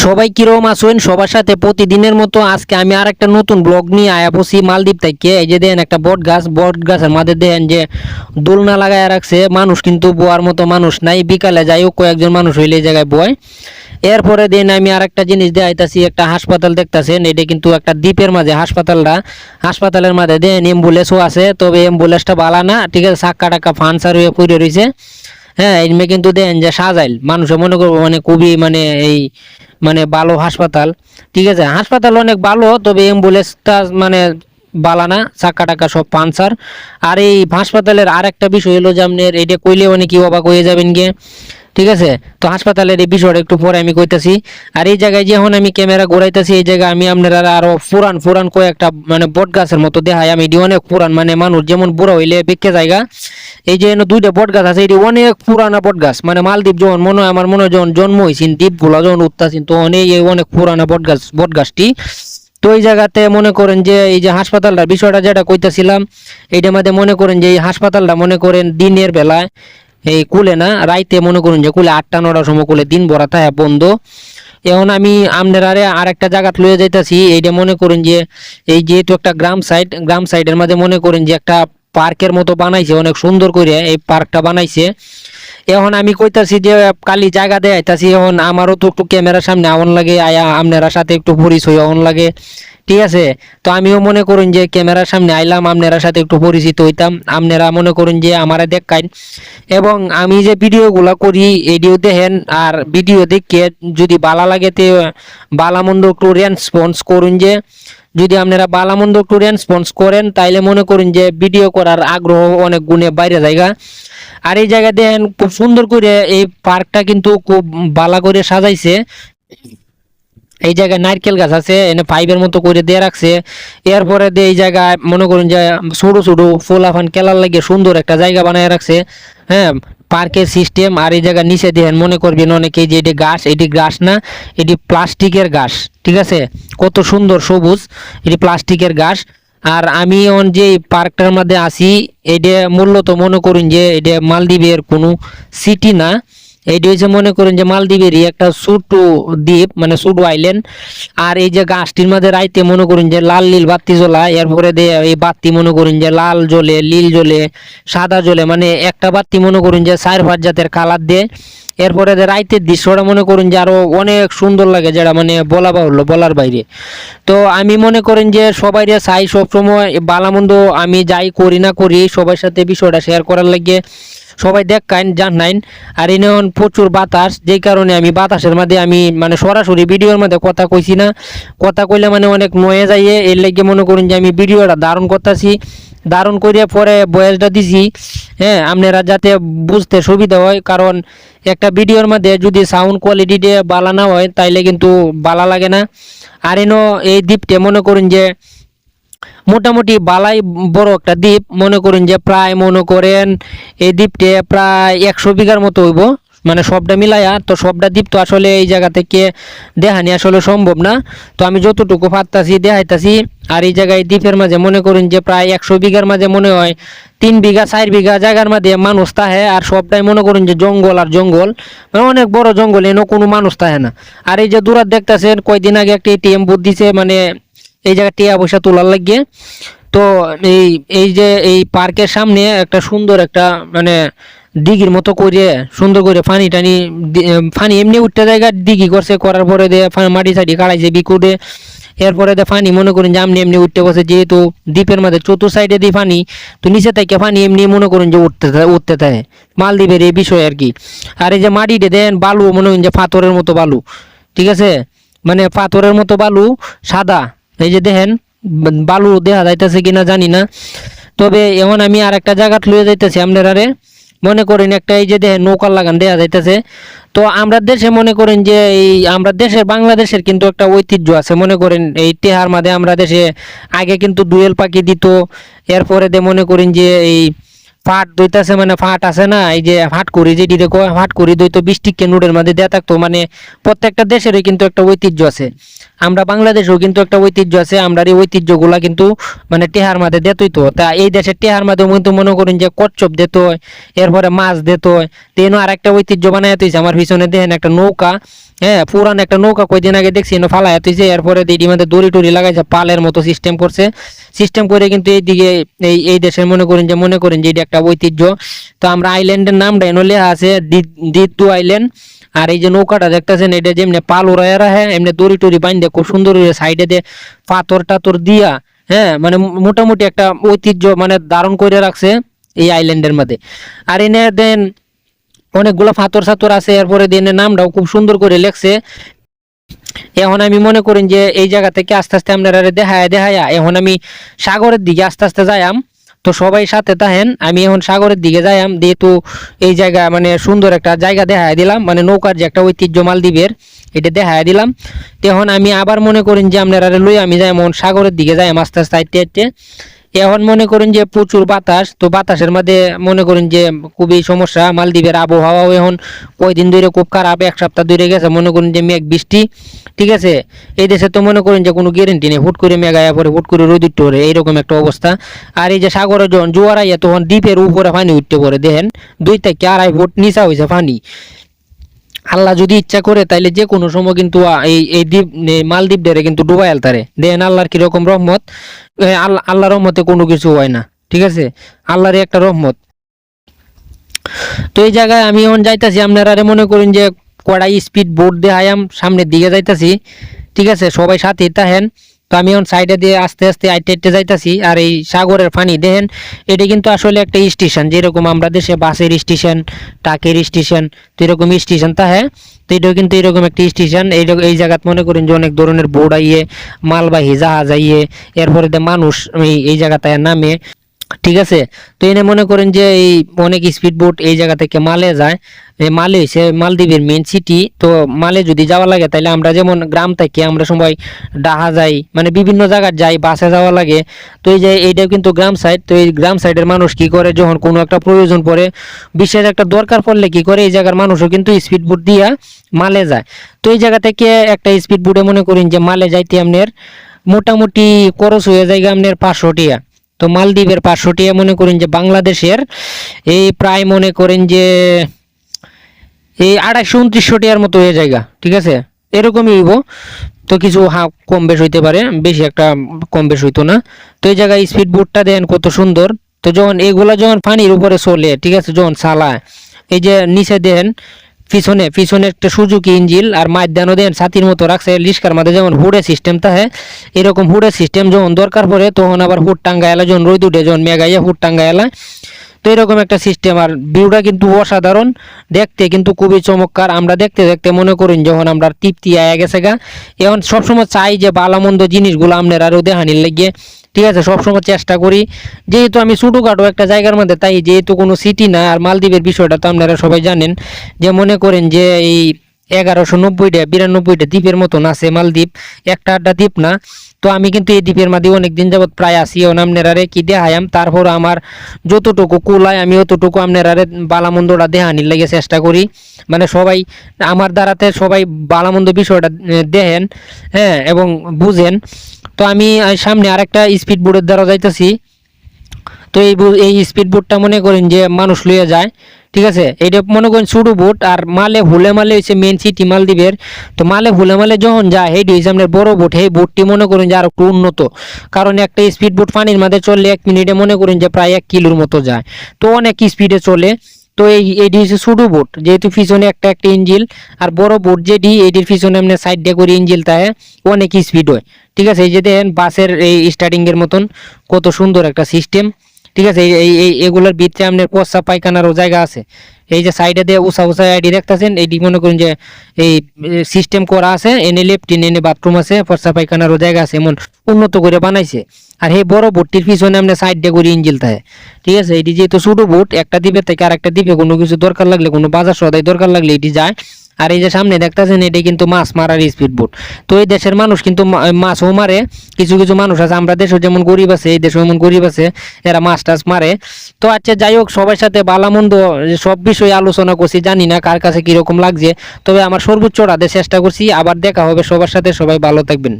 সবাই কিরকম আছেন? সবার সাথে প্রতিদিনের মতো আজকে আমি আর একটা নতুন ব্লগ নিয়ে আয়া পড়ছি মালদ্বীপ থেকে। এই যে দেখেন একটা বট গাছের মাঝে দেখেন যে দোলনা লাগায় রাখছে। মানুষ কিন্তু বোয়ার মতো মানুষ নাই, বিকালে যাই হোক কয়েকজন মানুষ হইলে এই জায়গায় বয়। এরপরে দেন আমি আর একটা জিনিস দেখাইতাছি, একটা হাসপাতাল দেখতাছেন। এটা কিন্তু একটা দ্বীপের মাঝে হাসপাতালটা। হাসপাতালের মাঝে দেন অ্যাম্বুলেন্সও আছে, তবে অ্যাম্বুলেন্সটা বালা না, ঠিক আছে, চাক্কা টাক্কা ফানসার হয়ে পড়ে রয়েছে। হ্যাঁ, এমনি কিন্তু দেন যে সাজাইল মানুষে মনে করবো মানে খুবই মানে এই মানে ভালো হাসপাতাল। ঠিক আছে, হাসপাতাল অনেক ভালো, তবে অ্যাম্বুলেন্সটা মানে বালা না, চাক্কা টাক্কা সব পাঞ্চার। আর এই হাসপাতালের আর একটা বিষয় হলো যে আপনার এটা কইলে অনেক অবাক হয়ে যাবেন গিয়ে। ঠিক আছে, তো হাসপাতালের এই বিষয়টা একটু পরে আমি কইতাছি। আর এই জায়গায় যখন আমি ক্যামেরা ঘোরাইতেছি, এই জায়গায় আমি আপনারা আরো পুরান পুরান কয়েকটা মানে বট গাছের মতো দেখাই। আমি এটি অনেক পুরান, মানে মানুষ যেমন বুড়ো হইলে বেঁকে জায়গা। এই যে দুইটা বট গাছ আছে, এটি অনেক পুরানা বট গাছ। মানে মালদ্বীপ যখন মনে হয় আমার মনে হয় যখন জন্ম হয়েছেন, দ্বীপগুলা যখন উঠতাছেন, তখন এই অনেক পুরানা বট গাছটি। তো এই জায়গাতে মনে করেন যে এই যে হাসপাতালটার বিষয়টা যেটা কইতাছিলাম, এইটার মধ্যে মনে করেন যে এই হাসপাতালটা মনে করেন দিনের বেলায় এই কুলে না, রাইতে মনে করুন যে কুলে 8টা 9টার সময় কুলে, দিন ভরা থাকে বন্ধ। এখন আমি আপনারা আর একটা জায়গা লয়ে যাইতাছি। এইটা মনে করুন যে এই যেহেতু একটা গ্রাম সাইডের মাঝে মনে করেন যে একটা পার্কের মতো বানাইছে, অনেক সুন্দর করে এই পার্কটা বানাইছে। এখন আমি কইতাছি যে কালি জায়গা দেখাইতাছি, এখন আমারও তো একটু ক্যামেরার সামনে আওয়ান লাগে, আয়া আপনারা সাথে একটু পরিচয় হওয়ান লাগে। ঠিক আছে, তো আমিও মনে করুন যে ক্যামেরার সামনে আইলাম, আপনারা সাথে একটু পরিচিত হইতাম, আপনারা মনে করুন যে আমারে দেখাইন। এবং আমি যে ভিডিওগুলো করি এডিও দেখেন, আর ভিডিও দেখে যদি ভালো লাগে তে বালামন্দ একটু রেসপন্স করুন। যে যদি আপনারা বালামন্দ একটু রেসপন্স করেন, তাইলে মনে করুন যে ভিডিও করার আগ্রহ অনেক গুণে বাইরে জায়গা। আর এই জায়গায় দেখেন খুব সুন্দর করে এই পার্কটা কিন্তু খুব ভালো করে সাজাইছে। এই জায়গায় নারকেল গাছ আছে, এনে পাইপের মতো করে দিয়ে রাখছে। এরপরে দিয়ে এই জায়গায় মনে করুন যে ছোট ছোট ফুলাফান খেলার লাগে সুন্দর একটা জায়গা বানায় রাখছে। হ্যাঁ, পার্কের সিস্টেম। আর এই জায়গার নিচে দেখেন মনে করবেন অনেকে যে এটি গাছ, এটি গাছ না, এটি প্লাস্টিকের গাছ। ঠিক আছে, কত সুন্দর সবুজ, এটি প্লাস্টিকের গাছ। আর আমি এখন যে পার্কটার মধ্যে আছি, এটা মূলত মনে করুন যে এটা মালদ্বীপের কোনো সিটি না, এইটা হচ্ছে মনে করেন যে মালদ্বীপেরই একটা ছোট দ্বীপ, মানে ছোট আইল্যান্ড। আর এই যে গাছটির মধ্যে রাইতে মনে করেন যে লাল নীল বাতি জ্বলা, এরপরে দিয়ে এই বাতি মনে করেন যে লাল জ্বলে, নীল জ্বলে, সাদা জ্বলে, মানে একটা বাতি মনে করেন যে 4-5 জাতের কালার দিয়ে। এরপরে রাইতের দৃশ্যটা মনে করুন যে আরো অনেক সুন্দর লাগে, যেটা মানে বলা বাহুল্য, বলার বাইরে। তো আমি মনে করেন যে সবাই চাই সবসময় বালামন্দ আমি যাই করি না করি সবার সাথে বিষয়টা শেয়ার করার লাগে, সবাই দেখাইন জানাইন। আর এনে প্রচুর বাতাস, যেই কারণে আমি বাতাসের মধ্যে আমি মানে সরাসরি ভিডিওর মধ্যে কথা কইছি না, কথা কইলে মানে অনেক নয়ে যাইয়ে, এর লাগে মনে করুন যে আমি ভিডিওটা ধারণ করতেছি, ধারণ করে পরে বয়সটা দিছি। হ্যাঁ, আপনারা যাতে বুঝতে সুবিধা হয়, কারণ একটা ভিডিওর মধ্যে যদি সাউন্ড কোয়ালিটিটা ভালো না হয় তাইলে কিন্তু ভালো লাগে না। আর এনো এই দ্বীপটা মনে করুন যে মোটামুটি বালাই বড় একটা দ্বীপ। মনে করেন যে প্রায় মনে করেন এই দ্বীপটা প্রায় 100 বিঘার মতো হইব, মানে সবটা মিলাইয়া। তো সবটা দ্বীপ তো আসলে এই জায়গা থেকে দেখানি আসলে সম্ভব না, তো আমি যতটুকু পারতাছি দেখাইতাছি। আর এই জায়গায় দ্বীপের মাঝে মনে করেন যে প্রায় 100 বিঘার মাঝে মনে হয় 3 বিঘা 4 বিঘা জায়গার মাঝে মানুষ তাহে, আর সবটাই মনে করেন যে জঙ্গল আর জঙ্গল, মানে অনেক বড় জঙ্গল, এনে কোনো মানুষ তাহে না। আর এই যে দূরাত দেখতেছেন কয়দিন আগে একটা এটিএম বুথ দিছে, মানে এই জায়গায় টিয়া পয়সা তোলার লাগিয়ে। তো এই এই যে এই পার্কের সামনে একটা সুন্দর একটা মানে দিঘির মতো করে সুন্দর করে পানি টানি, পানি এমনি উঠতে জায়গা দিঘি করছে, করার পরে দিয়ে মাটি সাটি কাটাইছে বিকুটে। এরপরে দিয়ে পানি মনে করেন যে এমনি এমনি উঠতে বসে, যেহেতু দ্বীপের মধ্যে চতুর সাইডে দিয়ে পানি, তো নিচে থেকে পানি এমনি মনে করেন যে উঠতে থাকে মালদ্বীপের এই বিষয় আর কি। আর এই যে মাটিতে দেন বালু, মনে করেন যে পাথরের মতো বালু। ঠিক আছে, মানে পাথরের মতো বালু, সাদা। এই যে দেখেন বালু দেখা যাইতেছে কিনা জানি না, তবে এখন আমি আর একটা জায়গা লয়ে যাইতেছি আপনারা মনে করেন একটা এই যে দেখেন নৌকার লাগান দেখা যাইতেছে। তো আমরা দেশে মনে করেন যে এই আমরা দেশের বাংলাদেশের কিন্তু একটা ঐতিহ্য আছে, মনে করেন এই টেহার মাঝে আমরা দেশে আগে কিন্তু দুয়েল পাখি দিত। এরপরে মনে করেন যে এই ফাট দইতাছে, মানে ফাট আছে না, এই যে ফাট করি যেটি দেখো ফাট করি দই তো 20 টিকে নোটের মধ্যে দেয়া থাকতো। মানে প্রত্যেকটা দেশেরই কিন্তু একটা ঐতিহ্য আছে, আমরা বাংলাদেশেও কিন্তু একটা ঐতিহ্য আছে, আমরা এই ঐতিহ্যগুলা কিন্তু মানে টেহার মাঝে দিত। তো তা এই দেশের টেহার মাঝে কিন্তু মনে করেন যে কচ্ছপ দিত, এরপরে মাছ দিত। তেন আর একটা ঐতিহ্য বানায় তুইছে আমার পিছনে দেখেন একটা নৌকা, হ্যাঁ পুরান একটা নৌকা কয়দিন আগে দেখছি ফালায় তুইছে, এরপরে এটির মধ্যে দড়ি টড়ি লাগাইছে, পালের মতো সিস্টেম করছে, সিস্টেম করে কিন্তু এইদিকে এই দেশের মনে করেন যে এটা একটা ঐতিহ্য। তো আমরা আইল্যান্ডের নামটা এনে লেখা আছে দিদ্দু আইল্যান্ড। আর এই যে নৌকাটা দেখতেছেন এটা যেমনি পাল উড়াইয়া রাখে এমনি দড়ি টড়ি বাইন্ধে খুব সুন্দর সাইডে দিয়ে পাথর টাথর দিয়া, হ্যাঁ মানে মোটামুটি একটা ঐতিহ্য মানে ধারণ করে রাখছে এই আইল্যান্ডের মধ্যে। আর এনে দেন অনেকগুলো পাথর সাথর আছে, এরপরে দিনের নামটাও খুব সুন্দর করে লেখছে। এখন আমি মনে করেন যে এই জায়গা থেকে আস্তে আস্তে আপনারা দেখায়া এখন আমি সাগরের দিকে আস্তে আস্তে যাইয়াম। তো সবাই সাথে থাকেন, আমি এখন সাগরের দিকে যাইয়াম, যেহেতু এই জায়গা মানে সুন্দর একটা জায়গা দেখায় দিলাম, মানে নৌকার যে একটা ঐতিহ্য মালদ্বীপের এটা দেখায় দিলাম। তো এখন আমি আবার মনে করেন যে আপনারা লই আমি যাই এমন সাগরের দিকে যাই আস্তে আস্তে হাইটে হাইটে। এখন মনে করেন যে প্রচুর বাতাস, তো বাতাসের মধ্যে মনে করেন যে খুবই সমস্যা। মালদ্বীপের আবহাওয়াও এখন কয়দিন ধরে খুব খারাপ, 1 সপ্তাহ ধরে গেছে মনে করেন যে মেঘ বৃষ্টি, ঠিক আছে। এই দেশে তো মনে করেন যে কোনো গ্যারেন্টি নেই, হুট করে মেঘ আয়া পরে হুট করে রোদ উঠতে পড়ে, এইরকম একটা অবস্থা। আর এই যে সাগরে যখন জোয়ার আইয়া তখন দ্বীপের উপরে পানি উঠতে পড়ে, দেখেন 2 থেকে 2.5 ফুট নিচা হয়েছে পানি। আল্লাহ যদি ইচ্ছা করে তাইলে যে কোনো সময় কিন্তু এই দ্বীপ মালদ্বীপ ডেরে কিন্তু ডুবাই আলতারে, দেখেন আল্লাহর কিরকম রহমত। আল্লাহর রহমতে কোনো কিছু হয় না, ঠিক আছে, আল্লাহরই একটা রহমত। তো এই জায়গায় আমি এখন যাইতাছি, আপনারা মনে করেন যে কড়া স্পিড বোট দিয়ে আয়াম সামনের দিকে যাইতাছি, ঠিক আছে, সবাই সাথে থাকেন। তো আমি এখন সাইডে দিয়ে আস্তে আস্তে আইটে আইটে যাইতাছি। আর এই সাগরের পানি দেখেন, এটা কিন্তু আসলে একটা স্টেশন, যেরকম আমরা দেশে বাসের স্টেশন, ট্রাকের স্টেশন, তো এরকম স্টেশন থাকে। তো এটাও কিন্তু এরকম একটা স্টেশন। এই জায়গাত মনে করেন যে অনেক ধরনের বোট আইয়ে, মালবাহী জাহাজ আইয়ে, এরপরে মানুষ এই জায়গাতে নামে, ঠিক আছে। তো এনে মনে করেন যে এই অনেক স্পিড বোট এই জায়গা থেকে মালে যায়। মালে হচ্ছে মালদ্বীপের মেন সিটি। তো মালে যদি যাওয়া লাগে তাহলে আমরা যেমন গ্রাম থেকে আমরা সবাই ডাহা যাই, মানে বিভিন্ন জায়গায় যাই, বাসে যাওয়া লাগে। তো এই যে এইটাও কিন্তু গ্রাম সাইড। তো এই গ্রাম সাইডের মানুষ কি করে, যখন কোনো একটা প্রয়োজন পড়ে, বিশেষ একটা দরকার পড়লে কি করে, এই জায়গার মানুষও কিন্তু স্পিড বোট দিয়া মালে যায়। তো এই জায়গা থেকে একটা স্পিড বোটে মনে করেন যে মালে যাইতে আপনার মোটামুটি খরচ হয়ে যায় আপনার 500 টাকা। তো মালদ্বীপের 500 টাকা মনে করেন যে বাংলাদেশের এই প্রায় মনে করেন যে এই 250-2900 টাকার মতো হয়ে জায়গা, ঠিক আছে, এরকমই হইব। তো কিছু কম বেশ হইতে পারে, বেশি একটা কম বেশ হইতো না। তো এই জায়গায় স্পিড বোটটা দেন কত সুন্দর। তো যখন এগুলা যখন পানির উপরে চলে, ঠিক আছে, যখন চালায়, এই যে নিচে দেন পিছনে একটা সুজুকি ইঞ্জিল, আর মাঝখানে দেন ছাতির মতো রাখছে রিস্কার মধ্যে যেমন হুডে সিস্টেম থাকে, এরকম হুডে সিস্টেম যখন দরকার পড়ে তখন আবার হুড টাঙ্গা এলা, যখন রোদ উঠে যখন মেঘাইয়া হুড টাঙ্গা এলা। তো এরকম একটা সিস্টেম। আর ভিউটা কিন্তু অসাধারণ, দেখতে কিন্তু খুবই চমৎকার। আমরা দেখতে দেখতে মনে করেন যখন আমরা তৃপ্তি আয়া গেছে গা, এখন সবসময় চাই যে ভালোমন্দ জিনিসগুলো আপনার আরও দেখানির লাগিয়ে, ঠিক আছে, সবসময় চেষ্টা করি। যেহেতু আমি ছোটোখাটো একটা জায়গার মধ্যে, তাই যেহেতু কোনো সিটি না। আর মালদ্বীপের বিষয়টা তো আপনারা সবাই জানেন, যে মনে করেন যে এই 1190-92টা দ্বীপের মতন আছে মালদ্বীপ, একটা আড্ডা দ্বীপ না। তো আমি কিন্তু এই দ্বীপের মাঝে অনেকদিন যাবৎ প্রায় আসি, আপনারা কি দেখায়াম, তারপর আমার যতটুকু কুলায় আমি অতটুকু আপনারা বালামন্দটা দেখানির লাগে চেষ্টা করি। মানে সবাই আমার দ্বারাতে সবাই বালামন্দ বিষয়টা দেখেন, হ্যাঁ, এবং বুঝেন। তো আমি সামনে আরেকটা স্পিড বোটের দ্বারা যাইতেছি। তো এই স্পিড বোটটা মনে করেন যে মানুষ লইয়া যায়, ঠিক আছে, এটা মনে করেন ছোটো বোট। আর হুলে মালে হচ্ছে মেন সিটি মালদ্বীপের। তো হুলে মালে যখন যায় সেইটি হচ্ছে আপনার বড় বোট, সেই বোটটি মনে করেন যে আর একটু উন্নত, কারণ একটা স্পিড বোট পানির মাঝে চললে 1 মিনিটে মনে করেন যে প্রায় 1 কিলোর মতো যায়, তো অনেক স্পিডে চলে। তো এইটি হচ্ছে ছোটো বোট, যেহেতু পিছনে একটা ইঞ্জিল। আর বড় বোট যেটি, এইটির পিছনে আপনার সাইড দিয়ে করে ইঞ্জিল থাকে, অনেক স্পিড হয়, ঠিক আছে। এই যে দেখেন বাসের এই স্টার্টিংয়ের মতন কত সুন্দর একটা সিস্টেম, ঠিক আছে। এগুলোর ভিতরে আপনার প্রস্রাব পায়খানারও জায়গা আছে। এই যে সাইডে দিয়ে উঁচা আইডি দেখতেছেন, এইটি মনে করেন যে এই সিস্টেম করা আছে, এনে লেফটিন এনে বাথরুম আছে, প্রস্রাব পায়খানারও জায়গা আছে, এমন উন্নত করে বানাইছে। আর এই বড় বোটটির পিছনে আপনার সাইড দিয়ে করে ইঞ্জিল থাকে, ঠিক আছে। এটি যেহেতু ছোটো বোট, একটা দ্বীপের থেকে আরেকটা দ্বীপে কোনো কিছু দরকার লাগলে, কোনো বাজার সদাই দরকার লাগলে এটি যায়। আর এই যে সামনে দেখতেছেন এটাই কিন্তু মাছ মারার স্পিড বোট। তো এই দেশের মানুষ কিন্তু মাছও মারে, কিছু কিছু মানুষ আছে, আমরা দেশে যেমন গরিব আছে এই দেশে যেমন গরিব আছে, এরা মাছ টাছ মারে। তো আচ্ছা যাই হোক, সবার সাথে ভালো মন্দ সব বিষয়ে আলোচনা করছি, জানি না কার কাছে কিরকম লাগছে, তবে আমার সর্বোচ্চটা চেষ্টা করছি। আবার দেখা হবে সবার সাথে, সবাই ভালো থাকবেন।